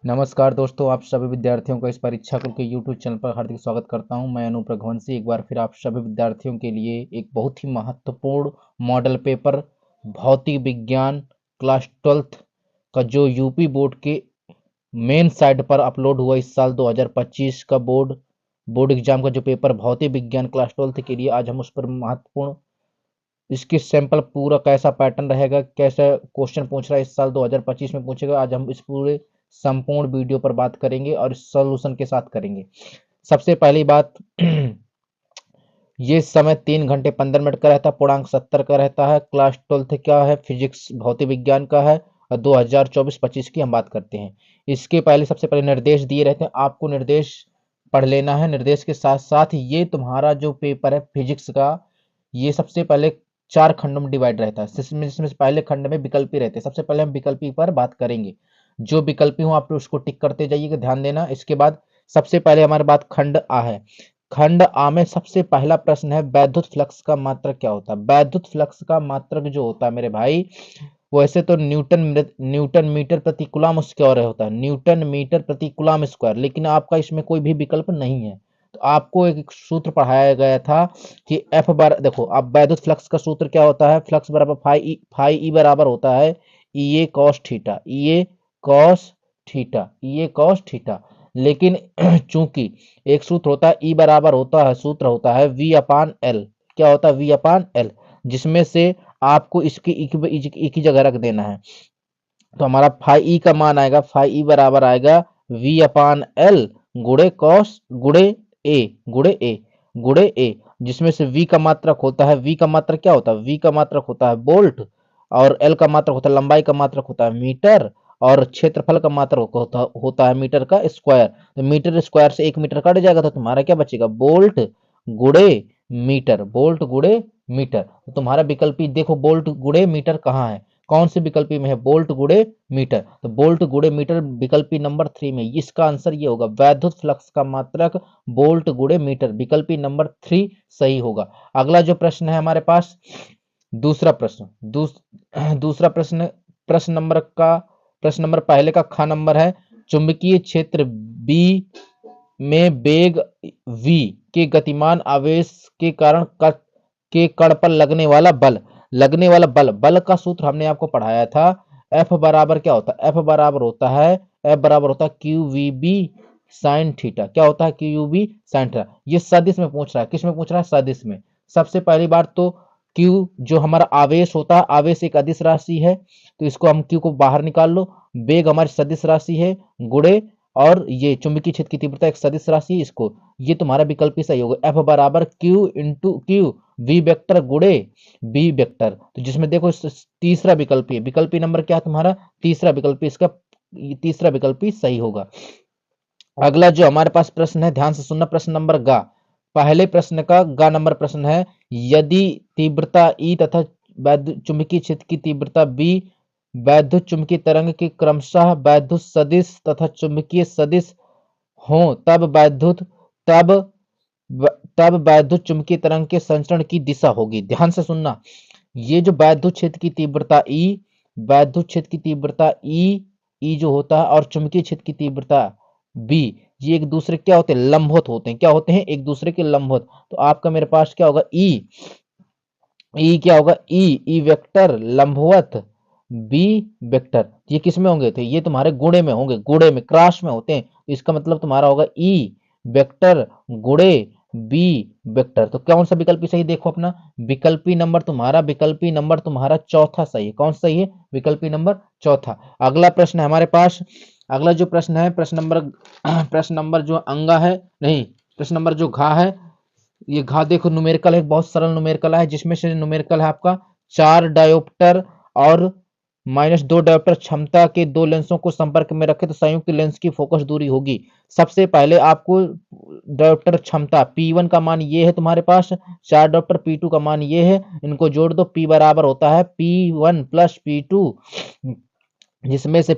नमस्कार दोस्तों, आप सभी विद्यार्थियों का इस परीक्षा कुल के यूट्यूब चैनल पर हार्दिक स्वागत करता हूं। मैं अनूप रघुवंशी एक बार फिर आप सभी विद्यार्थियों के लिए एक बहुत ही महत्वपूर्ण मॉडल पेपर भौतिक विज्ञान क्लास 12th का जो यूपी बोर्ड के मेन साइट पर अपलोड हुआ इस साल 2025 का बोर्ड एग्जाम का जो पेपर भौतिक विज्ञान क्लास 12th के लिए आज हम उस पर महत्वपूर्ण इसकी सैंपल पूरा कैसा पैटर्न रहेगा, कैसा क्वेश्चन पूछ रहा है इस साल 2025 में पूछेगा, आज हम इस पूरे संपूर्ण वीडियो पर बात करेंगे और इस सॉल्यूशन के साथ करेंगे। सबसे पहली बात ये समय 3 घंटे 15 मिनट का रहता है, पूर्णांक 70 का रहता है। क्लास 12th क्या है, फिजिक्स भौतिक विज्ञान का है और 2024-25 की हम बात करते हैं। इसके पहले सबसे पहले निर्देश दिए रहते हैं, आपको निर्देश पढ़ लेना है। निर्देश के साथ साथ ये तुम्हारा जो पेपर है फिजिक्स का, ये सबसे पहले 4 खंडों में डिवाइड रहता है, जिसमें से पहले खंड में विकल्पी रहते हैं। सबसे पहले हम विकल्पी पर बात करेंगे। जो विकल्पी हो आप उसको टिक करते जाइएगा, ध्यान देना। इसके बाद सबसे पहले हमारे बात खंड आ है। खंड आ में सबसे पहला प्रश्न है, वैद्युत फ्लक्स का मात्रक क्या होता है। वैद्युत फ्लक्स का मात्रक जो होता है मेरे भाई, वैसे तो न्यूटन मीटर प्रति कूलम स्क्वायर होता है, न्यूटन मीटर प्रति कूलम स्क्वायर, लेकिन आपका इसमें कोई भी विकल्प नहीं है। तो आपको एक सूत्र पढ़ाया गया था कि एफ बार, देखो अब वैद्युत फ्लक्स का सूत्र क्या होता है, फ्लक्स बराबर फाई ई बराबर होता है ई ए कॉस थीटा, ई ए कॉस थीटा। लेकिन चूंकि एक सूत्र होता है, ई बराबर होता है, सूत्र होता है वी अपान एल। क्या होता है, वी अपान एल, जिसमें से आपको इसकी एक ही जगह रख देना है। तो हमारा फाई ई का मान आएगा, फाई ई बराबर आएगा वी अपान एल गुड़े कॉस गुड़े ए, जिसमें से वी का मात्रक होता है, वी का मात्रक क्या होता है, वी का मात्रक होता है वोल्ट, और एल का मात्रक होता है लंबाई का मात्रक होता है मीटर, और क्षेत्रफल का मात्रक होता है मीटर का स्क्वायर। तो मीटर स्क्वायर से 1 मीटर कट जाएगा, तो तुम्हारा क्या बचेगा, वोल्ट गुड़े मीटर, वोल्ट गुड़े मीटर। तो तुम्हारा विकल्पी देखो, वोल्ट गुड़े मीटर कहाँ है, कौन से विकल्पी में है, वोल्ट गुड़े मीटर। तो वोल्ट गुड़े मीटर विकल्पी नंबर 3 में, इसका आंसर ये होगा, वैद्युत फ्लक्स का मात्रक वोल्ट गुड़े मीटर, विकल्पी नंबर 3 सही होगा। अगला जो प्रश्न है हमारे पास, दूसरा प्रश्न, दूसरा प्रश्न, प्रश्न नंबर पहले का ख नंबर है, चुंबकीय क्षेत्र बी में वेग v के गतिमान आवेश के कारण के कण पर लगने वाला बल का सूत्र हमने आपको पढ़ाया था। F बराबर क्या होता है, F बराबर होता है q v B sine theta. क्या होता है, क्यू बी साइन थीटा। ये सदिश में पूछ रहा है, किस में पूछ रहा है, सदिश में। सबसे पहली बार तो Q जो हमारा आवेश होता है, आवेश एक अदिश राशि है, तो इसको हम Q को बाहर निकाल लो। वेग हमारी सदिश राशि है, गुणे, और ये चुंबकीय क्षेत्र की तीव्रता एक सदिश राशि है, इसको, ये तुम्हारा विकल्प ही सही होगा। F बराबर q into q v vector गुणे बी वेक्टर। तो जिसमें देखो तीसरा विकल्प है, विकल्पी नंबर क्या है तुम्हारा, तीसरा विकल्प, इसका तीसरा विकल्प ही सही होगा। अगला जो हमारे पास प्रश्न है, ध्यान से सुनना, प्रश्न नंबर गा। पहले प्रश्न का गा नंबर प्रश्न है, यदि तीव्रता ई तथा चुंबकीय क्षेत्र की तीव्रता बी वैद्युत चुंबकीय तरंग के क्रमशः वैद्युत सदिश तथा चुंबकीय सदिश हो, तब तब वैद्युत चुंबकीय तरंग के संचरण की दिशा होगी। ध्यान से सुनना, ये जो वैद्युत क्षेत्र की तीव्रता ई, वैद्युत क्षेत्र की तीव्रता ई जो होता है, और चुंबकीय क्षेत्र की तीव्रता बी, ये एक दूसरे क्या होते हैं, लंबवत होते हैं। क्या होते हैं, एक दूसरे के लंबवत। तो आपका मेरे पास क्या होगा, क्या होगा, ई वेक्टर लंबवत बी वेक्टर। ये किस में होंगे, थे ये तुम्हारे गुणे में होंगे, गुणे में क्रॉस में होते हैं। तो इसका मतलब तुम्हारा होगा ई वेक्टर गुणे बी वेक्टर। तो कौन सा विकल्प सही, देखो अपना विकल्पी नंबर तुम्हारा चौथा सही है। कौन सा सही है, विकल्पी नंबर चौथा। अगला प्रश्न है हमारे पास, अगला जो प्रश्न है, प्रश्न नंबर जो अंगा है, नहीं, प्रश्न नंबर जो घा है, ये घा देखो न्यूमेरिकल है, बहुत सरल न्यूमेरिकल है, जिसमें से न्यूमेरिकल है आपका 4 डायोप्टर और -2 डायोप्टर क्षमता के दो लेंसों को संपर्क में रखे तो संयुक्त लेंस की फोकस दूरी होगी। सबसे पहले आपको डायोप्टर क्षमता P1 का मान ये है तुम्हारे पास, 4 डायोप्टर, P2 का मान ये है, इनको जोड़ दो, P बराबर होता है P1 प्लस P2, जिसमें से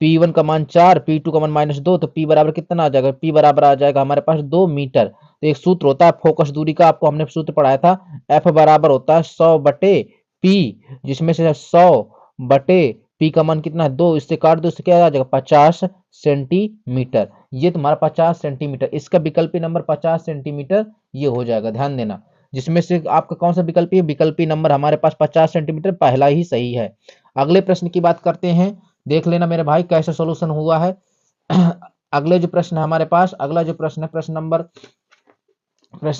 P1 का मान 4, P2 का मान -2, तो P बराबर कितना आ जाएगा, P बराबर आ जाएगा हमारे पास 2 मीटर। तो एक सूत्र होता है फोकस दूरी का, आपको हमने सूत्र पढ़ाया था, F बराबर होता है 100 बटे P, जिसमें से 100 बटे पी का मान कितना है 2, इससे काट दो, इससे क्या आ जाएगा 50 सेंटीमीटर। ये तुम्हारा 50 सेंटीमीटर, इसका विकल्पी नंबर 50 सेंटीमीटर ये हो जाएगा, ध्यान देना। जिसमें से आपका कौन सा विकल्पी है, विकल्पी नंबर हमारे पास 50 सेंटीमीटर पहला ही सही है। अगले प्रश्न की बात करते हैं, देख लेना मेरे भाई कैसे सोल्यूशन हुआ है। अगले जो प्रश्न है हमारे पास, अगला जो प्रश्न है प्रश्न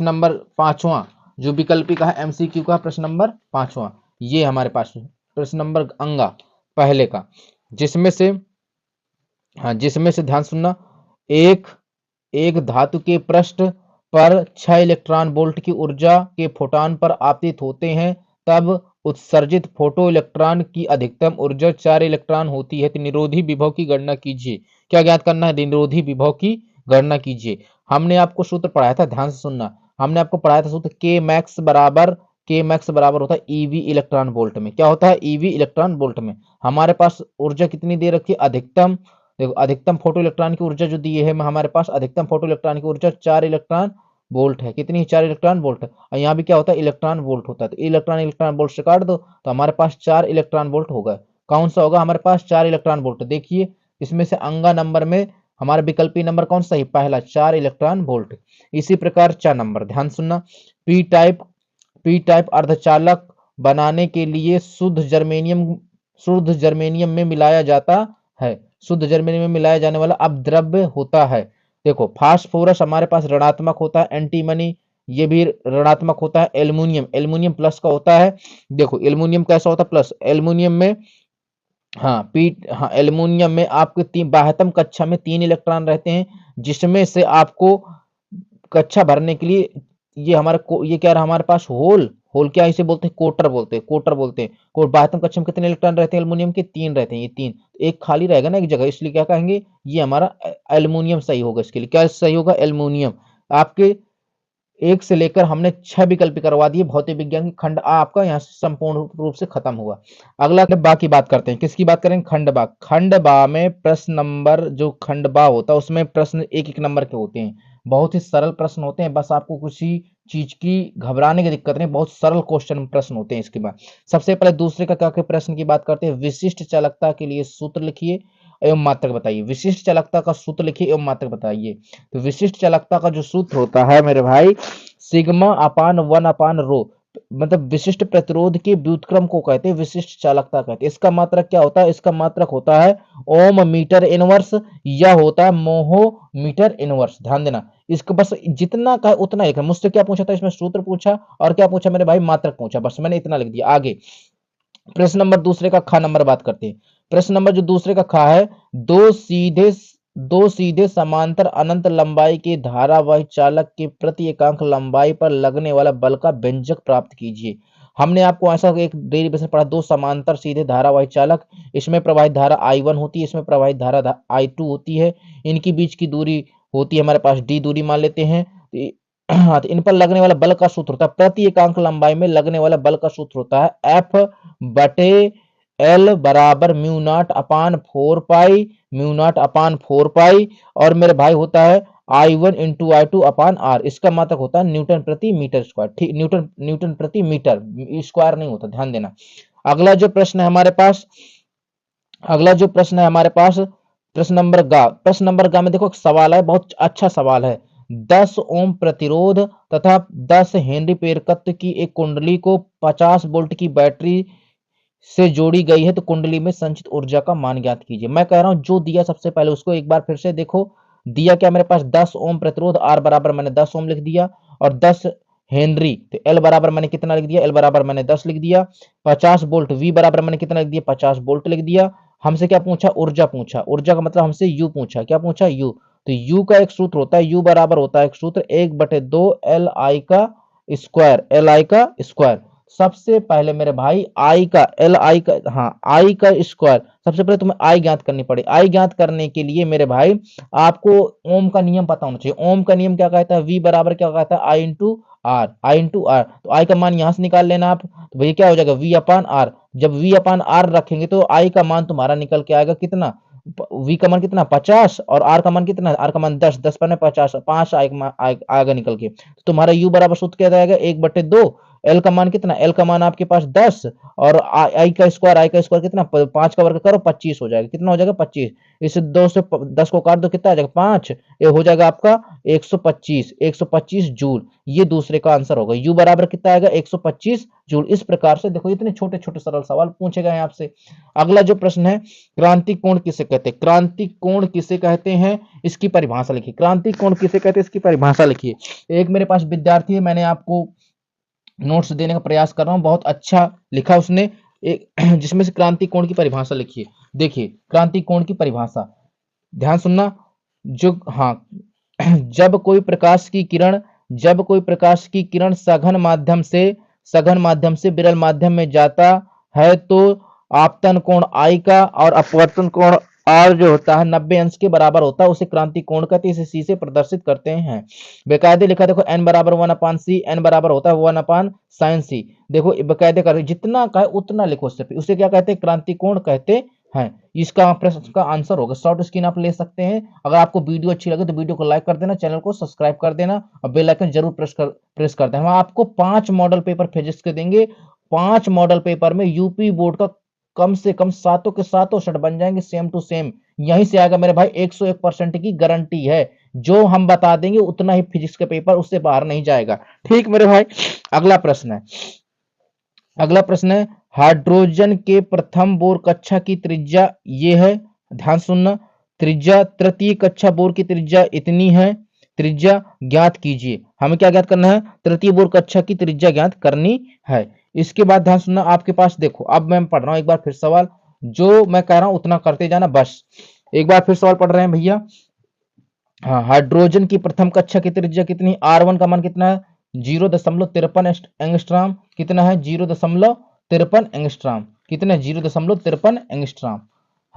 नंबर 5वां, जो विकल्पी का है एमसीक्यू का प्रश्न नंबर 5वां, ये हमारे पास प्रश्न नंबर अंगा पहले का, जिसमें से जिसमें से ध्यान सुनना, एक एक धातु के पृष्ठ पर 6 इलेक्ट्रॉन वोल्ट की ऊर्जा के फोटॉन पर आपतित होते हैं, तब उत्सर्जित फोटो इलेक्ट्रॉन की अधिकतम ऊर्जा 4 इलेक्ट्रॉन होती है, तो निरोधी विभव की गणना कीजिए। क्या ज्ञात करना है, निरोधी विभव की गणना कीजिए। हमने आपको सूत्र पढ़ाया था, ध्यान से सुनना, हमने आपको पढ़ाया था सूत्र के मैक्स बराबर होता है ईवी इलेक्ट्रॉन वोल्ट में। क्या होता है, ईवी इलेक्ट्रॉन वोल्ट में। हमारे पास ऊर्जा कितनी दे रखी है, अधिकतम, देखो अधिकतम फोटो इलेक्ट्रॉन की ऊर्जा जो दी है हमारे पास, अधिकतम फोटो इलेक्ट्रॉन की ऊर्जा 4 इलेक्ट्रॉन वोल्ट है। कितनी, 4 इलेक्ट्रॉन वोल्ट है। और यहाँ भी क्या होता है, इलेक्ट्रॉन वोल्ट होता है, तो इलेक्ट्रॉन वोल्ट से काट दो तो हमारे पास 4 इलेक्ट्रॉन वोल्ट होगा। कौन सा होगा हमारे पास, 4 इलेक्ट्रॉन वोल्ट। देखिए इसमें से अंगा नंबर में हमारा विकल्पी नंबर कौन सा है, पहला 4 इलेक्ट्रॉन वोल्ट। इसी प्रकार 4 नंबर ध्यान सुनना, पी टाइप अर्धचालक बनाने के लिए शुद्ध जर्मेनियम में मिलाया जाता है, शुद्ध जर्मेनियम में मिलाया जाने वाला अपद्रव्य होता है। देखो फास्फोरस हमारे पास ऋणात्मक होता है, एंटीमनी ये भी ऋणात्मक होता है, एल्युमिनियम प्लस का होता है। देखो एल्युमिनियम कैसा होता है, प्लस। एल्युमिनियम में एल्युमिनियम में आपके बाह्यतम कक्षा में 3 इलेक्ट्रॉन रहते हैं, जिसमें से आपको कक्षा भरने के लिए ये ये क्या रहा हमारे पास, होल क्या इसे बोलते हैं, कोटर बोलते हैं। बाह्यतम कक्षा में कितने इलेक्ट्रॉन रहते हैं एल्युमिनियम के, 3 रहते हैं, ये 3। एक खाली रहेगा ना एक जगह, इसलिए क्या कहेंगे, ये हमारा एल्युमिनियम सही होगा। इसके लिए क्या सही होगा, एल्युमिनियम। आपके 1 से लेकर हमने 6 विकल्प करवा दिए। भौतिक विज्ञान की खंड आ आपका यहाँ से संपूर्ण रूप से खत्म हुआ। अगला बा की बात करते हैं, किसकी बात करेंगे, खंड बा में प्रश्न नंबर, जो खंड बा होता है उसमें प्रश्न 1-1 नंबर के होते हैं। बहुत ही सरल प्रश्न होते हैं, बस आपको किसी चीज की घबराने की दिक्कत नहीं, बहुत सरल क्वेश्चन प्रश्न होते हैं। इसके बाद सबसे पहले दूसरे का क्या प्रश्न की बात करते हैं, विशिष्ट चालकता के लिए सूत्र लिखिए एवं मात्रक बताइए। विशिष्ट चालकता का सूत्र लिखिए एवं मात्रक बताइए। तो विशिष्ट चालकता का जो सूत्र होता है मेरे भाई, सिग्मा अपान 1 अपान रो, मतलब विशिष्ट प्रतिरोध के व्युत्क्रम को कहते हैं विशिष्ट चालकता कहते हैं। इसका मात्रक क्या होता है, इसका मात्रक होता है ओम मीटर इनवर्स, या होता है मोहो मीटर इनवर्स। ध्यान देना, इसको बस जितना का उतना लिखना। मुझसे क्या पूछा था, इसमें सूत्र पूछा और क्या पूछा मेरे भाई, मात्रक पूछा, बस मैंने इतना लिख दिया। आगे प्रश्न नंबर दूसरे का खा नंबर बात करते हैं। प्रश्न नंबर जो दूसरे का खा है, दो सीधे समांतर अनंत लंबाई के धारावाही चालक के प्रति एकांक लंबाई पर लगने वाला बल का व्यंजक प्राप्त कीजिए। हमने आपको ऐसा एक डेरिवेशन पढ़ा, 2 समांतर सीधे धारावाही चालक, इसमें प्रवाहित धारा I1 होती है, इसमें प्रवाहित धारा I2 होती है। इनकी बीच की दूरी होती है हमारे पास D दूरी मान लेते हैं। हाँ, तो इन पर लगने वाला बल का सूत्र होता है, प्रति एकांक लंबाई में लगने वाला बल का सूत्र होता है F/L बराबर म्यू नॉट अपान 4 पाई, और मेरे भाई होता है I1 इंटू I2 अपान R। इसका मात्रक होता है न्यूटन प्रति मीटर स्क्वायर। ठीक, न्यूटन प्रति मीटर स्क्वायर नहीं होता, ध्यान देना। अगला जो प्रश्न है हमारे पास, प्रश्न नंबर गा में देखो एक सवाल है, बहुत अच्छा सवाल है। 10 ओम प्रतिरोध तथा 10 हेनरी प्रेरकत्व की एक कुंडली को 50 वोल्ट की बैटरी से जोड़ी गई है, तो कुंडली में संचित ऊर्जा का मान ज्ञात कीजिए। मैं कह रहा हूं जो दिया सबसे पहले उसको एक बार फिर से देखो। दिया क्या मेरे पास, 10 ओम प्रतिरोध, R बराबर मैंने 10 ओम लिख दिया, और 10 हेनरी, तो L बराबर मैंने कितना लिख दिया, L बराबर मैंने 10 लिख दिया। 50 वोल्ट, V बराबर मैंने कितना लिख दिया, 50 वोल्ट लिख दिया। हमसे क्या पूछा, ऊर्जा पूछा, ऊर्जा का मतलब हमसे U पूछा। क्या पूछा, U। तो U का एक सूत्र होता है, U बराबर होता है एक सूत्र 1/2 LI का स्क्वायर। सबसे पहले मेरे भाई आई का स्क्वायर, सबसे पहले तुम्हें आई ज्ञात करनी पड़े। आई ज्ञात करने के लिए मेरे भाई आपको ओम का नियम पता होना चाहिए। ओम का नियम क्या कहता है, वी बराबर क्या कहता है, आई इंटू आर। तो आई का मान यहां से निकाल लेना आप, तो भैया क्या हो जाएगा, वी अपान आर। जब वी अपान आर रखेंगे तो आई का मान तुम्हारा निकल के आएगा कितना, वी का मान कितना 50, और आर का मान कितना, आर का मान 10, 10 पर 50, 5 आएगा निकल के। तो तुम्हारा यू बराबर सूत्र क्या जाएगा, 1/2 एल का मान कितना, एल का मान आपके पास 10 और आई का स्क्वायर कितना, 5 का वर्ग करो 25 हो जाएगा, कितना हो जाएगा 25। इस 2 से 10 को काट दो, कितना आ जाएगा 5, ये हो जाएगा आपका 125 जूल। ये दूसरे का आंसर होगा। यू बराबर कितना आएगा 125 जूल। इस प्रकार से देखो इतने छोटे छोटे सरल सवाल पूछे गए आपसे। अगला जो प्रश्न है, क्रांति कोण किसे कहते हैं, क्रांति कोण किसे कहते हैं, इसकी परिभाषा लिखिए। क्रांति कोण किसे कहते हैं, इसकी परिभाषा लिखिए। एक मेरे पास विद्यार्थी है, मैंने आपको नोट्स देने का प्रयास कर रहा हूं, बहुत अच्छा लिखा उसने एक जिसमें से क्रांति कोण की परिभाषा लिखिए। देखिए क्रांति कोण की परिभाषा, ध्यान सुनना। जो हाँ जब कोई प्रकाश की किरण सघन माध्यम से विरल माध्यम में जाता है तो आपतन कोण आई का और अपवर्तन कोण आर जो होता है 90 अंश के बराबर होता है, उसे क्रांति कोण कहते हैं। इसे सी से प्रदर्शित करते हैं। बेकायदे लिखा देखो, एन बराबर 1/c, एन बराबर होता है 1/sin c। देखो बेकायदे कर जितना कहे उतना लिखो, उसे क्या कहते हैं, क्रांति कोण कहते हैं। इसका प्रश्न का आंसर होगा। शॉर्ट स्क्रीन आप ले सकते हैं। अगर आपको वीडियो अच्छी लगे तो वीडियो को लाइक कर देना, चैनल को सब्सक्राइब कर देना और बेल आइकन जरूर प्रेस कर देना। हम आपको 5 मॉडल पेपर फिजिक्स के देंगे। 5 मॉडल पेपर में यूपी बोर्ड का कम से कम सातों के सातों सेट बन जाएंगे, सेम टू सेम। यहीं से आएगा मेरे भाई, 101% की गारंटी है। जो हम बता देंगे उतना ही फिजिक्स का पेपर उससे बाहर नहीं जाएगा। ठीक मेरे भाई। अगला प्रश्न है हाइड्रोजन के प्रथम बोर कक्षा की त्रिज्या ये है, ध्यान सुनना। त्रिज्या तृतीय कक्षा बोर की त्रिज्या इतनी है, त्रिज्या ज्ञात कीजिए। हमें क्या ज्ञात करना है, तृतीय बोर कक्षा की त्रिज्या ज्ञात करनी है। इसके बाद ध्यान सुनना, आपके पास देखो अब मैं पढ़ रहा हूं एक बार फिर सवाल, जो मैं कह रहा हूं उतना करते जाना बस। एक बार फिर सवाल पढ़ रहे हैं भैया। हाँ, हाइड्रोजन की प्रथम कक्षा की त्रिज्या कितनी, R1 का मान कितना है 0.53 एंगस्ट्रॉम। कितना है 0.53 एंगस्ट्रॉम। कितना है 0.53 एंगस्ट्रॉम।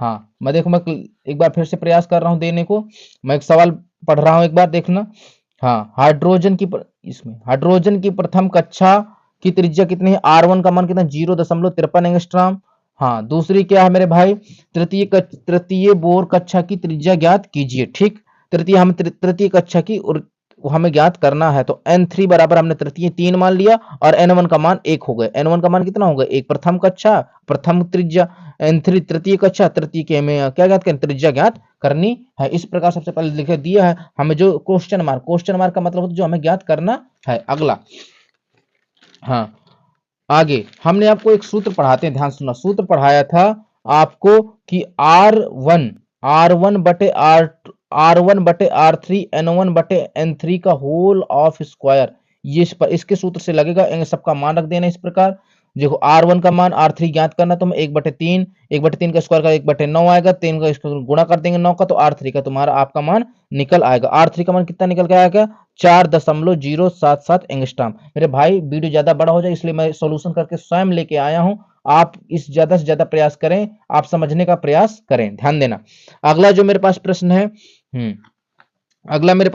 हाँ मैं एक बार फिर से प्रयास कर रहा हूं देने को। मैं एक सवाल पढ़ रहा हूं, एक बार देखना। हाँ, हाइड्रोजन की प्रथम कक्षा की त्रिज्या कितनी है, R1 का मान कितना 0.53 एंगस्ट्रॉम। हाँ, दूसरी क्या है मेरे भाई, तृतीय बोर कक्षा की त्रिज्या ज्ञात कीजिए। ठीक, तृतीय कक्षा की हमें ज्ञात करना है। तो n3 बराबर हमने तृतीय 3 मान लिया और n1 का मान 1 हो गया। n1 का मान कितना होगा 1, प्रथम कक्षा प्रथम त्रिज्या, n3 तृतीय कक्षा तृतीय के में क्या ज्ञात करनी, त्रिज्या ज्ञात करनी है। इस प्रकार सबसे पहले लिख दिया है हमें जो क्वेश्चन मार्क का मतलब जो हमें ज्ञात करना है। अगला, हाँ आगे हमने आपको एक सूत्र पढ़ाते हैं, ध्यान सुनना। सूत्र पढ़ाया था आपको कि R1 बटे R3 N1 बटे N3 का होल ऑफ स्क्वायर, ये इसके सूत्र से लगेगा। सबका मान रख देना इस प्रकार। देखो R1 का मान R3 ज्ञात करना, तो 1/3 का स्क्वायर का 1/9 आएगा, 3 का इसको गुणा कर देंगे 9 का, तो R3 का तुम्हारा आपका मान निकल आएगा। R3 का मान कितना निकल के आएगा 4.077 एंगस्ट्रॉम। मेरे भाई वीडियो ज्यादा बड़ा हो जाए इसलिए मैं सॉल्यूशन करके स्वयं लेके आया हूं। आप इस ज्यादा से ज्यादा प्रयास करें, आप समझने का प्रयास करें, ध्यान देना। अगला जो मेरे पास प्रश्न है, अगला मेरे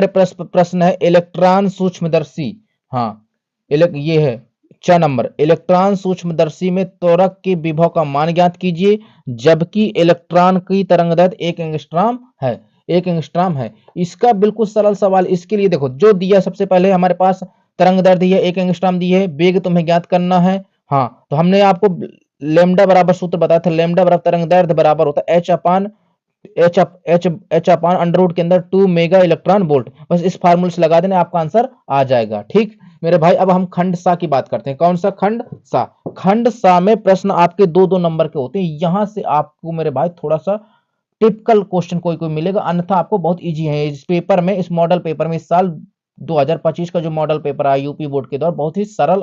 प्रश्न है इलेक्ट्रॉन सूक्ष्मदर्शी। हाँ, ये है 6 नंबर। इलेक्ट्रॉन सूक्ष्मदर्शी में त्वरक के विभव का मान ज्ञात कीजिए, जबकि इलेक्ट्रॉन की तरंगदैर्ध्य 1 एंगस्ट्रॉम है। इसका बिल्कुल सरल सवाल। इसके लिए देखो जो दिया, सबसे पहले हमारे पास तरंगदैर्ध्य है 1 एंगस्ट्रॉम दी है, वेग तुम्हें ज्ञात करना है। हाँ, तो हमने आपको लेमडा बराबर सूत्र बताया था, लेमडा बराबर तरंगदैर्ध्य बराबर होता है एच अपान अंडर रूट के अंदर 2 मेगा इलेक्ट्रॉन वोल्ट। बस इस फार्मूले से लगा देना, आपका आंसर आ जाएगा। ठीक मेरे भाई, अब हम खंड सा की बात करते हैं। कौन सा खंड सा? खंड सा में प्रश्न आपके 2-2 नंबर के होते हैं। यहां से आपको मेरे भाई थोड़ा सा टिपिकल क्वेश्चन कोई मिलेगा, अन्यथा आपको बहुत इजी है। इस पेपर में, इस मॉडल पेपर में, इस साल 2025 का जो मॉडल पेपर आया यूपी बोर्ड के द्वारा, बहुत ही सरल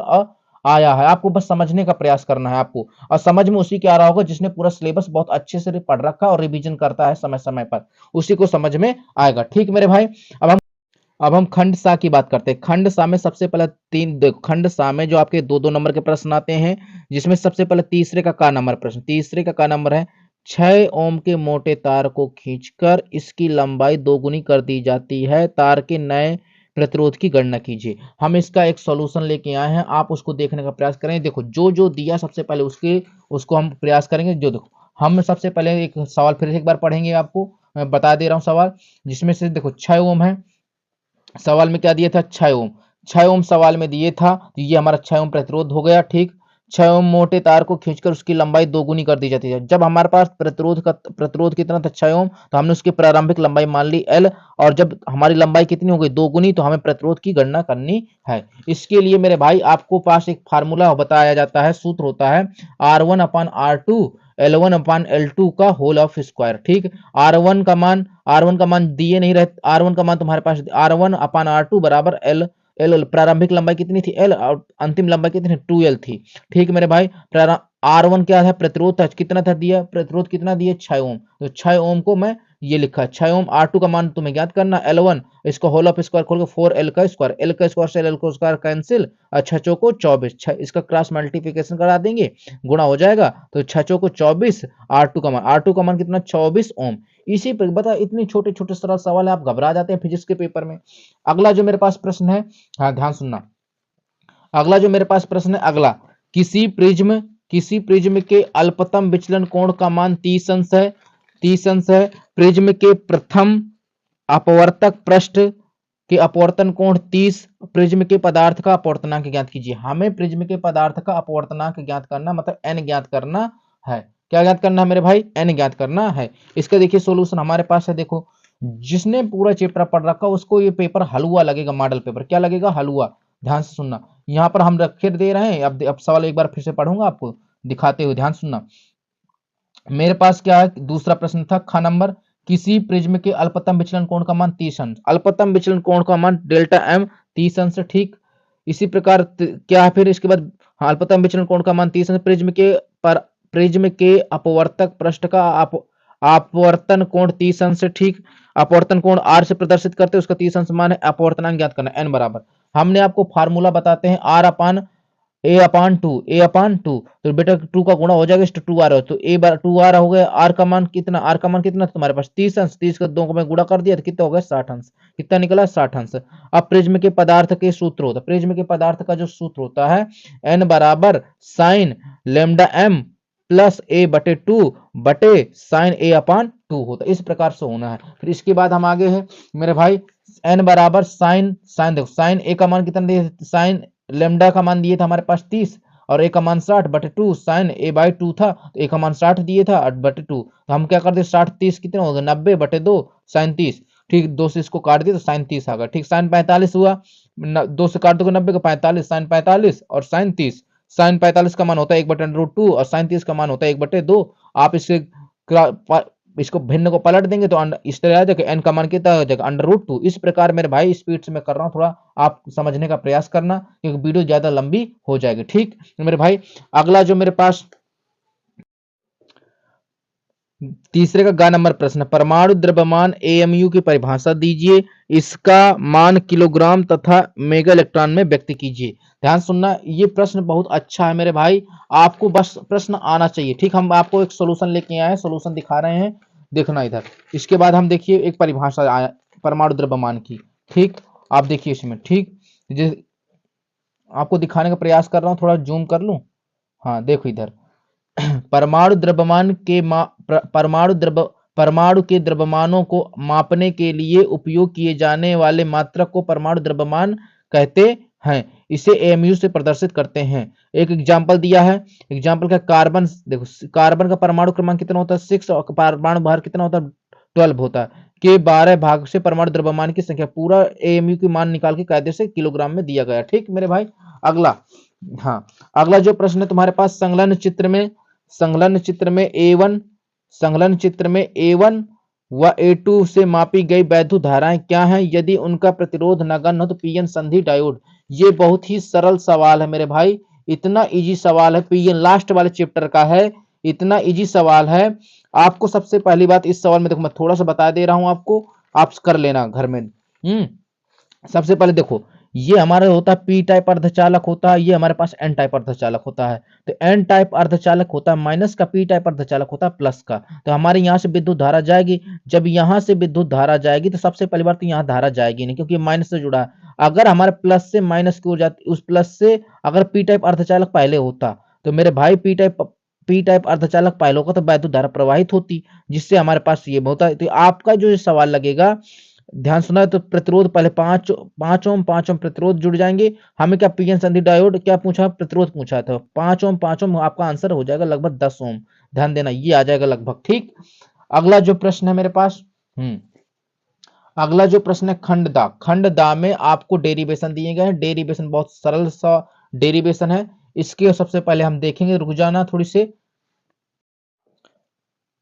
आया है। आपको बस समझने का प्रयास करना है आपको, और समझ में उसी के आ रहा होगा जिसने पूरा सिलेबस बहुत अच्छे से पढ़ रखा और रिवीजन करता है समय समय पर, उसी को समझ में आएगा। ठीक मेरे भाई, अब हम खंड सा की बात करते हैं। खंड सा में सबसे पहले खंड सा में जो आपके 2-2 नंबर के प्रश्न आते हैं, जिसमें सबसे पहले तीसरे का नंबर प्रश्न, तीसरे का नंबर है 6 ओम के मोटे तार को खींचकर इसकी लंबाई 2 गुनी कर दी जाती है, तार के नए प्रतिरोध की गणना कीजिए। हम इसका एक सॉल्यूशन लेके आए हैं, आप उसको देखने का प्रयास करें। देखो जो दिया सबसे पहले उसको हम प्रयास करेंगे। जो देखो, हम सबसे पहले एक सवाल फिर से एक बार पढ़ेंगे, आपको मैं बता दे रहा हूं सवाल, जिसमें से देखो 6 ओम है। सवाल में क्या दिया था 6 ओम। 6 ओम सवाल में दिए था, तो ये हमारा 6 ओम प्रतिरोध हो गया। ठीक, 6 ओम मोटे तार को खींचकर उसकी लंबाई दोगुनी कर दी जाती है। जब हमारे पास प्रतिरोध कितना था 6 ओम, तो हमने उसकी प्रारंभिक लंबाई मान ली L, और जब हमारी लंबाई कितनी हो गई दोगुनी, तो हमें प्रतिरोध की गणना करनी है। इसके लिए मेरे भाई आपको पास एक फार्मूला बताया जाता है, सूत्र होता है R1/R2 L1/L2 का होल ऑफ स्क्वायर। ठीक, R1 का मान दिए नहीं रहते, R1 का मान तुम्हारे पास R1/R2 बराबर L प्रारंभिक लंबाई कितनी थी L, और अंतिम लंबाई कितनी थी 2L थी। ठीक मेरे भाई, R1 क्या था, प्रतिरोध था, कितना था दिया, प्रतिरोध कितना दिया 6 ओम, तो 6 ओम को मैं ये लिखा 6 ओम। R2 का मान तुम्हें ज्ञात करना L1, इसको होल ऑफ स्क्वायर खोल के 4L का स्क्वायर, L का स्क्वायर से L का स्क्वायर कैंसिल, और 6 चौको 24, इसका क्रॉस मल्टीप्लिकेशन करा देंगे, गुणा हो जाएगा, तो 6 चौको 24, R2 का मान कितना 24 ओम। इसी पर बता, इतनी छोटे छोटे सरल सवाल है, आप घबरा जाते हैं फिजिक्स के पेपर में। अगला जो मेरे पास प्रश्न है, हाँ ध्यान सुनना, अगला जो मेरे पास प्रश्न है, अगला, किसी प्रिज्म के अल्पतम विचलन कोण का मान 30 अंश है, 30 अंश है। प्रिज्म के प्रथम अपवर्तक पृष्ठ के अपवर्तन कोण 30, प्रिज्म के पदार्थ का अपवर्तनांक ज्ञात कीजिए। हमें प्रिज्म के पदार्थ का अपवर्तनांक ज्ञात करना, मतलब n ज्ञात करना है। क्या ज्ञात करना है मेरे भाई, n ज्ञात करना है। इसका देखिए सॉल्यूशन हमारे पास है, देखो जिसने पूरा चैप्टर पढ़ रखा उसको ये पेपर हलवा लगेगा, मॉडल पेपर क्या लगेगा, हलवा। ध्यान से सुनना, यहाँ पर हम रखे दे रहे हैं, अब सवाल एक बार फिर से पढ़ूंगा आपको दिखाते हुए, ध्यान सुनना। मेरे पास क्या है, दूसरा प्रश्न था ख नंबर, किसी प्रिज्म के अल्पतम विचलन कोण का मान 30 अंश, अल्पतम विचलन कोण का मान डेल्टा एम 30 अंश। ठीक, इसी प्रकार क्या है फिर इसके बाद, हाँ, अल्पतम विचलन कोण का मान 30 अंश, प्रिज्म के अपवर्तक पृष्ठ का अपवर्तन कोण 30 अंश। ठीक, अपवर्तन कोण R से प्रदर्शित करते हैं, उसका 30 अंश मान है, अपवर्तनांक ज्ञात करना n बराबर, हमने आपको फार्मूला बताते हैं A/2, तो बेटा 2 का गुणा हो जाएगा, इस 2 आ रहा है, तो A बार 2 आ रहा हो गया। R का मान कितना तुम्हारे पास 30 अंश, 30 का 2 को मैं गुणा कर दिया तो कितना हो गया 60 अंश, कितना निकला 60 अंश। अब प्रिज्म के पदार्थ के सूत्र होता है, प्रिज्म के पदार्थ का जो सूत्र होता है n बराबर sign lambda m plus A/2 बटे साइन A/2 होता है, इस प्रकार से होना है। फिर इसके बाद हम आगे हैं मेरे भाई, n बराबर साइन देखो साइन A का मान कितना दिए, साइन लेमडा का मान दिए था हमारे पास 30, और A का मान 60 बटे 2, साइन A/2 था, तो A का मान 60 दिए था बटे 2, तो हम क्या करते 60 30 कितने हो गए 90 बटे 2 साइन 30। ठीक, 2 से इसको काट दिया तो साइन 30 आ गया। ठीक, साइन 45 हुआ, 2 से काट दोगे 90 का 45, साइन 45 और साइन 30, साइन 45 का मान होता है 1/√2 और साइन 30 का मान होता है 1/2। आप इसको भिन्न को पलट देंगे तो इस तरह आ जाएगा, n का मान कितना हो जाएगा √2। इस प्रकार मेरे भाई स्पीड से मैं कर रहा हूँ, थोड़ा आप समझने का प्रयास करना, क्योंकि वीडियो ज्यादा लंबी हो जाएगी। ठीक मेरे भाई, अगला जो मेरे पास तीसरे का ग नंबर प्रश्न, परमाणु द्रव्यमान AMU की परिभाषा दीजिए, इसका मान किलोग्राम तथा मेगा इलेक्ट्रॉन में व्यक्त कीजिए। ध्यान सुनना, ये प्रश्न बहुत अच्छा है मेरे भाई, आपको बस प्रश्न आना चाहिए। ठीक, हम आपको एक सोल्यूशन लेके आए हैं, सोल्यूशन दिखा रहे हैं, देखना इधर। इसके बाद हम देखिए एक परिभाषा आया परमाणु द्रव्यमान की। ठीक, आप देखिए इसमें, ठीक आपको दिखाने का प्रयास कर रहा हूँ, थोड़ा जूम कर लूं, हाँ देखो इधर। परमाणु द्रव्यमान के परमाणु के द्रव्यमानों को मापने के लिए उपयोग किए जाने वाले मात्रक को परमाणु द्रव्यमान कहते हैं, इसे AMU से प्रदर्शित करते हैं। एक एग्जांपल दिया है, एग्जांपल का कार्बन, देखो कार्बन का परमाणु क्रमांक कितना होता है 6, और परमाणु भार कितना होता है 12 होता है, के 12 भाग से परमाणु द्रव्यमान की संख्या, पूरा AMU की मान निकाल के कायदे से किलोग्राम में दिया गया। ठीक मेरे भाई, अगला, हाँ अगला जो प्रश्न है तुम्हारे पास, संलग्न चित्र में A1 व A2 से मापी गई वैद्युत धाराएं क्या हैं, यदि उनका प्रतिरोध नगण्य हो तो पीएन संधि डायोड। ये बहुत ही सरल सवाल है मेरे भाई, इतना इजी सवाल है, पीएन लास्ट वाले चैप्टर का है, इतना इजी सवाल है। आपको सबसे पहली बात इस सवाल में देखो, मैं थोड़ा सा बता दे रहा हूं आपको, आप कर लेना घर में। सबसे पहले देखो, ये हमारा होता है पी टाइप अर्धचालक होता है, ये हमारे पास एन टाइप अर्धचालक होता है। तो एन टाइप अर्धचालक होता है माइनस का, पी टाइप अर्धचालक होता है प्लस का। तो हमारे यहाँ से विद्युत धारा जाएगी, जब यहाँ से विद्युत धारा जाएगी तो सबसे पहली बार तो यहाँ धारा जाएगी नहीं, क्योंकि माइनस से जुड़ा है। अगर हमारे प्लस से माइनस की ओर जाती, उस प्लस से अगर पी टाइप अर्धचालक पहले होता तो मेरे भाई पी टाइप अर्धचालक पहले होगा तो वैद्युत धारा प्रवाहित होती, जिससे हमारे पास ये होता है। तो आपका जो सवाल लगेगा ध्यान सुना है तो प्रतिरोध पहले 5 ओम प्रतिरोध जुड़ जाएंगे। हमें क्या पीएन संधि डायोड क्या पूछा, प्रतिरोध पूछा था। 5 ओम आपका आंसर हो जाएगा लगभग 10 ओम। ध्यान देना ये आ जाएगा लगभग। ठीक, अगला जो प्रश्न है मेरे पास, अगला जो प्रश्न है खंडदा। खंडदा में आपको डेरिवेशन दिए गए हैं। डेरिवेशन बहुत सरल सा डेरिवेशन है। इसके सबसे पहले हम देखेंगे, रुक जाना थोड़ी से।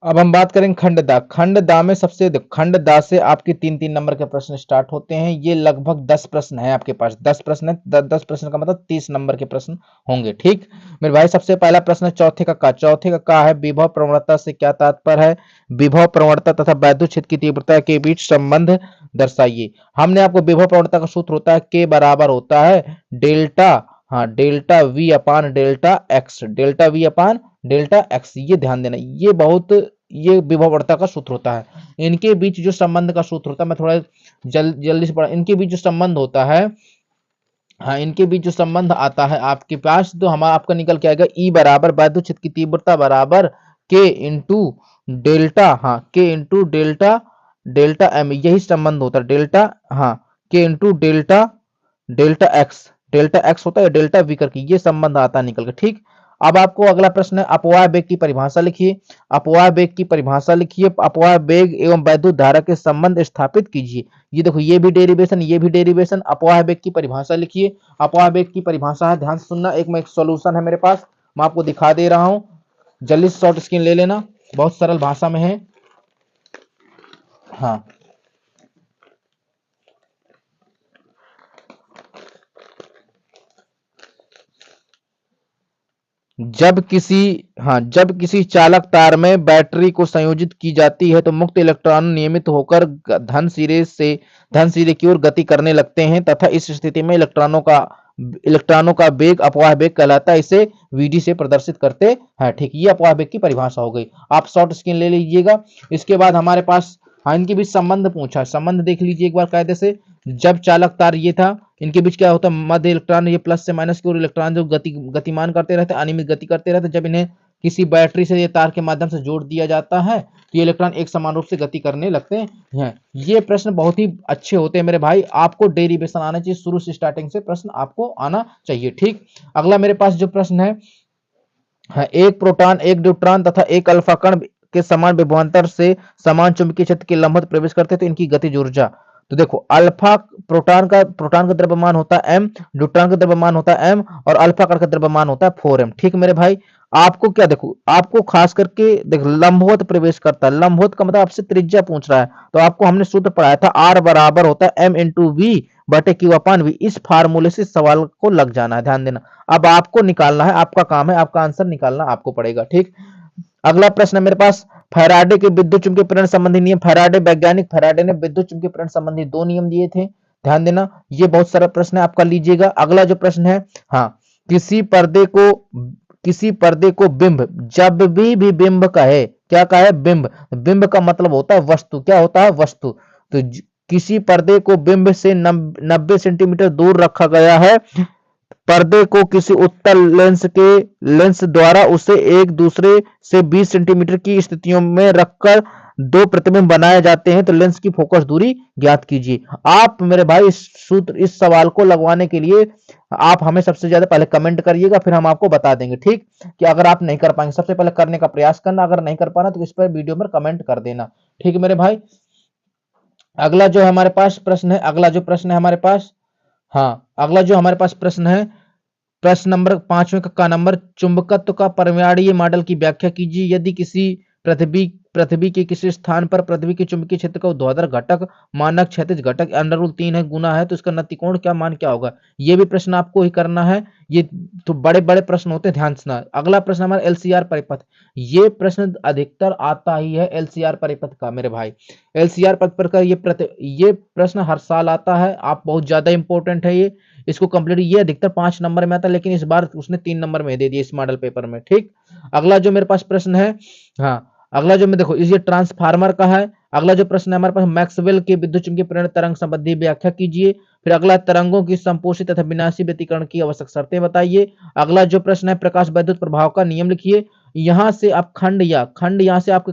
अब हम बात करेंगे खंडदा। खंडदा में खंडदा से आपके 3-3 नंबर के प्रश्न स्टार्ट होते हैं। ये लगभग 10 प्रश्न है आपके पास। 10 प्रश्न है, 10 प्रश्न का मतलब 30 नंबर के प्रश्न होंगे। ठीक मेरे भाई, सबसे पहला प्रश्न है चौथे का चौथे का है विभव प्रवणता से क्या तात्पर्य है। विभव प्रवणता तथा वैद्युत क्षेत्र की तीव्रता के बीच संबंध दर्शाइए। हमने आपको विभव प्रवणता का सूत्र होता है के बराबर होता है डेल्टा, हाँ delta V upon delta x, delta V upon delta x. ये ध्यान देना, ये विभववर्ता का सूत्र होता है। इनके बीच जो संबंध का सूत्र होता है, मैं थोड़ा जल्दी से पढ़ा। इनके बीच जो संबंध होता है, हाँ इनके बीच जो संबंध आता है आपके पास, तो हमारा आपका निकल के आएगा ई बराबर वैद्युत क्षेत्र की तीव्रता बराबर के इंटू डेल्टा, हाँ के इंटू डेल्टा डेल्टा एम, यही संबंध होता है डेल्टा, हाँ के इंटू डेल्टा डेल्टा एक्स होता है डेल्टा वी करके, ये संबंध आता है निकल के। ठीक, अब आपको अगला प्रश्न है अपवाय वेग की परिभाषा लिखिए। अपवाय वेग की परिभाषा लिखिए। अपवाय वेग एवं वैद्युत धारा के संबंध स्थापित कीजिए। ये देखो ये भी डेरिवेशन, ये भी डेरिवेशन। अपवाय वेग की परिभाषा लिखिए। अपवाय वेग की परिभाषा है, ध्यान से सुनना, एक सॉल्यूशन है मेरे पास, मैं आपको दिखा दे रहा हूं, जल्दी से शॉर्ट स्क्रीन ले लेना, बहुत सरल भाषा में है। हाँ जब किसी चालक तार में बैटरी को संयोजित की जाती है तो मुक्त इलेक्ट्रॉन नियमित होकर धन सिरे की ओर गति करने लगते हैं तथा इस स्थिति में इलेक्ट्रॉनों का वेग अपवाह वेग कहलाता है। इसे वीडी से प्रदर्शित करते हैं। ठीक, ये अपवाह वेग की परिभाषा हो गई। आप शॉर्ट स्क्रीन ले लीजिएगा। इसके बाद हमारे पास, हाँ इनके बीच संबंध पूछा, संबंध देख लीजिए एक बार कायदे से। जब चालक तार ये था, इनके बीच क्या होता है, मध्य इलेक्ट्रॉन, ये प्लस से माइनस की ओर इलेक्ट्रॉन जो गतिमान करते रहते हैं, अनियमित गति करते रहते हैं। जब इन्हें किसी बैटरी से ये तार के माध्यम से जोड़ दिया जाता है तो ये इलेक्ट्रॉन एक समान रूप से गति करने लगते हैं। ये प्रश्न बहुत ही अच्छे होते हैं मेरे भाई, आपको डेरिवेशन आना चाहिए, शुरू से स्टार्टिंग से प्रश्न आपको आना चाहिए। ठीक, अगला मेरे पास जो प्रश्न है, एक प्रोटॉन, एक न्यूट्रॉन तथा एक अल्फा कण के समान विभवांतर से समान चुंबकीय क्षेत्र के लंबवत प्रवेश करते हैं तो इनकी गतिज ऊर्जा। तो देखो अल्फा प्रोटॉन का द्रव्यमान होता है m, न्यूट्रॉन का द्रव्यमान होता है m और अल्फा कण का द्रव्यमान होता है 4m। ठीक मेरे भाई, आपको क्या देखो, आपको खास करके देखो लंबवत प्रवेश करता है। लंबवत का मतलब आपसे त्रिज्या पूछ रहा है, तो आपको हमने सूत्र पढ़ाया था r बराबर होता है m इंटू वी बटे क्यू अपान वी। इस फार्मूले से सवाल को लग जाना है, ध्यान देना। अब आपको निकालना है, आपका काम है, आपका आंसर निकालना आपको पड़ेगा। ठीक, अगला प्रश्न है मेरे पास फैराडे के विद्युत चुंबकीय प्रेरण संबंधी नियम। वैज्ञानिक फैराडे ने विद्युत चुंबकीय प्रेरण संबंधी 2 नियम दिए थे, ध्यान देना। ये बहुत सरल प्रश्न है, आपका लीजिएगा। अगला जो प्रश्न है, हाँ किसी पर्दे को बिंब, जब भी बिंब कहे, क्या कहे, बिंब, बिंब का मतलब होता है वस्तु, क्या होता है, वस्तु। तो किसी पर्दे को बिंब से 90 सेंटीमीटर दूर रखा गया है। पर्दे को किसी उत्तल लेंस द्वारा उसे एक दूसरे से 20 सेंटीमीटर की स्थितियों में रखकर 2 प्रतिबिंब बनाए जाते हैं तो लेंस की फोकस दूरी ज्ञात कीजिए। आप मेरे भाई इस सवाल को लगवाने के लिए आप हमें सबसे ज्यादा पहले कमेंट करिएगा, फिर हम आपको बता देंगे। ठीक, कि अगर आप नहीं कर पाएंगे, सबसे पहले करने का प्रयास करना, अगर नहीं कर पाना तो इस पर वीडियो में कमेंट कर देना। ठीक है मेरे भाई, अगला जो हमारे पास प्रश्न है, अगला जो हमारे पास प्रश्न है, प्रश्न नंबर 5वें का नंबर, चुंबकत्व का परमीयाड़ीय मॉडल की व्याख्या कीजिए। यदि किसी पृथ्वी के किसी स्थान पर पृथ्वी के चुंबकीय क्षेत्र का ऊर्ध्वाधर घटक मानक क्षैतिज घटक √3 है गुना है तो इसका नतिकोण क्या मान क्या होगा। ये भी प्रश्न आपको ही करना है, ये तो बड़े बड़े प्रश्न होते हैं, ध्यान सुना। अगला प्रश्न हमारा एलसीआर परिपथ। ये प्रश्न अधिकतर आता ही है एलसीआर परिपथ का मेरे भाई। एलसीआर परिपथ का ये प्रश्न हर साल आता है, आप बहुत ज्यादा इंपॉर्टेंट है ये, इसको कंप्लीट, ये अधिकतर 5 नंबर में आता है लेकिन इस बार उसने 3 नंबर में दे दिया इस मॉडल पेपर में। ठीक, अगला जो मेरे पास प्रश्न है, हाँ अगला जो मैं देखो ये ट्रांसफार्मर का है। अगला जो प्रश्न है हमारे पास, मैक्सवेल के विद्युत चुंबकीय प्रेरण तरंग संबंधी व्याख्या कीजिए। फिर अगला, तरंगों की संपोषित तथा विनाशी व्यतिकरण की आवश्यक शर्तें बताइए। अगला जो प्रश्न है, प्रकाश वैद्युत प्रभाव का नियम लिखिए। यहाँ से आप खंड यहाँ से आपके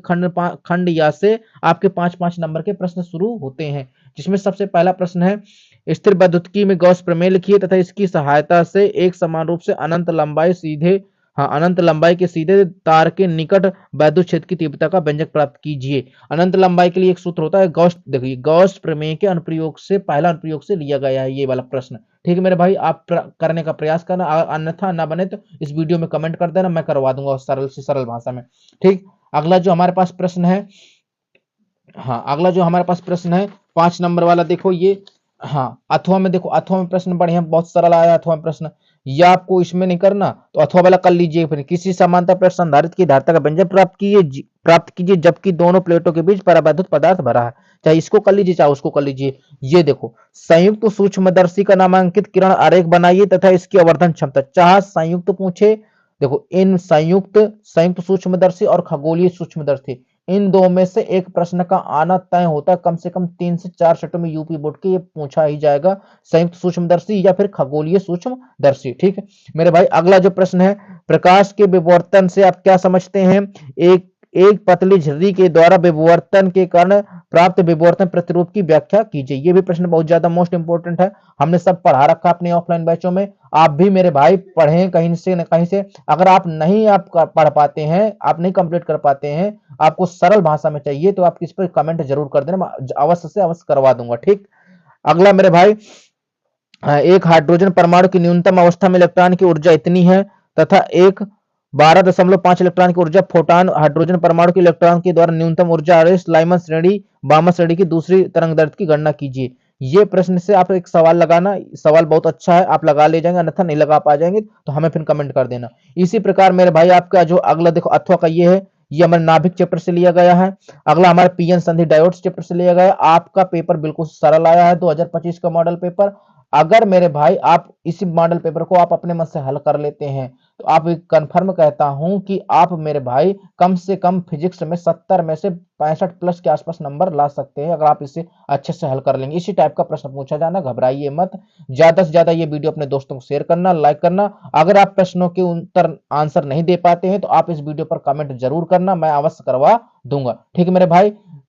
खंड या से आपके 5-5 नंबर के प्रश्न शुरू होते हैं, जिसमें सबसे पहला प्रश्न है स्थिर वैद्युतिकी में गॉस प्रमेय लिखिए तथा इसकी सहायता से एक समान रूप से अनंत लंबाई के सीधे तार के निकट वैद्युत क्षेत्र की तीव्रता का व्यंजक प्राप्त कीजिए। अनंत लंबाई के लिए एक सूत्र होता है गॉस, देखिए गॉस प्रमेय के अनुप्रयोग से पहला अनुप्रयोग से लिया गया है ये वाला प्रश्न। ठीक है मेरे भाई, आप करने का प्रयास करना, अन्यथा ना बने तो इस वीडियो में कमेंट कर देना, मैं करवा दूंगा सरल से सरल भाषा में। ठीक, अगला जो हमारे पास प्रश्न है, हाँ अगला जो हमारे पास प्रश्न है 5 नंबर वाला, देखो ये, हाँ अथवा में देखो, अथवा में प्रश्न बढ़िया बहुत सरल आया अथवा में प्रश्न। या आपको इसमें नहीं करना तो अथवा वाला कर लीजिए। फिर किसी समांतर पर संधारित्र की धारिता का व्यंजक प्राप्त कीजिए जबकि दोनों प्लेटों के बीच परावैद्युत पदार्थ भरा है। चाहे इसको कर लीजिए चाहे उसको कर लीजिए। ये देखो संयुक्त सूक्ष्मदर्शी का नामांकित किरण आरेख बनाइए तथा इसकी आवर्धन क्षमता, चाहे संयुक्त पूछे, देखो इन संयुक्त सूक्ष्मदर्शी और खगोलीय सूक्ष्मदर्शी, इन दो में से एक प्रश्न का आना तय होता है। कम से कम 3 से 4 सेटों में यूपी बोर्ड के ये पूछा ही जाएगा, संयुक्त सूक्ष्मदर्शी या फिर खगोलीय सूक्ष्मदर्शी। ठीक है मेरे भाई, अगला जो प्रश्न है प्रकाश के विवर्तन से आप क्या समझते हैं? एक एक पतली झिर्री के द्वारा विवर्तन के कारण प्राप्त विवर्तन प्रतिरूप की व्याख्या कीजिए। ये भी प्रश्न बहुत ज्यादा मोस्ट इंपोर्टेंट है, हमने सब पढ़ा रखा अपने ऑफलाइन बैचों में। आप भी मेरे भाई पढ़ें कहीं से न कहीं से। अगर आप नहीं पढ़ पाते हैं, आप नहीं कंप्लीट कर पाते हैं, आपको सरल भाषा में चाहिए तो आप किस पर कमेंट जरूर कर देना, अवश्य से अवश्य करवा दूंगा। ठीक, अगला मेरे भाई, एक हाइड्रोजन परमाणु की न्यूनतम अवस्था में इलेक्ट्रॉन की ऊर्जा इतनी है तथा एक 12.5 इलेक्ट्रॉन की ऊर्जा फोटॉन हाइड्रोजन परमाणु के इलेक्ट्रॉन के द्वारा न्यूनतम ऊर्जा आरेख लाइमन श्रेणी बामन श्रेणी की दूसरी तरंगदैर्घ्य की गणना कीजिए। ये प्रश्न से आप एक सवाल लगाना, सवाल बहुत अच्छा है, आप लगा ले जाएंगे, अन्यथा नहीं लगा पा जाएंगे तो हमें फिर कमेंट कर देना। इसी प्रकार मेरे भाई आपका जो अगला देखो अथवा का ये है, ये हमारे नाभिक चैप्टर से लिया गया है। अगला हमारे पीएन संधि डायोड्स चैप्टर से लिया गया है। आपका पेपर बिल्कुल सरल आया है 2025 का मॉडल पेपर। अगर मेरे भाई आप इसी मॉडल पेपर को आप अपने मन से हल कर लेते हैं तो आप कंफर्म कहता हूं कि आप मेरे भाई कम से कम फिजिक्स में 70 में से 65 प्लस के आसपास नंबर ला सकते हैं, अगर आप इसे अच्छे से हल कर लेंगे। इसी टाइप का प्रश्न पूछा जाना, घबराइए मत। ज्यादा से ज्यादा ये वीडियो अपने दोस्तों को शेयर करना, लाइक करना। अगर आप प्रश्नों के उत्तर आंसर नहीं दे पाते हैं तो आप इस वीडियो पर कमेंट जरूर करना, मैं अवश्य करवा दूंगा। ठीक है मेरे भाई,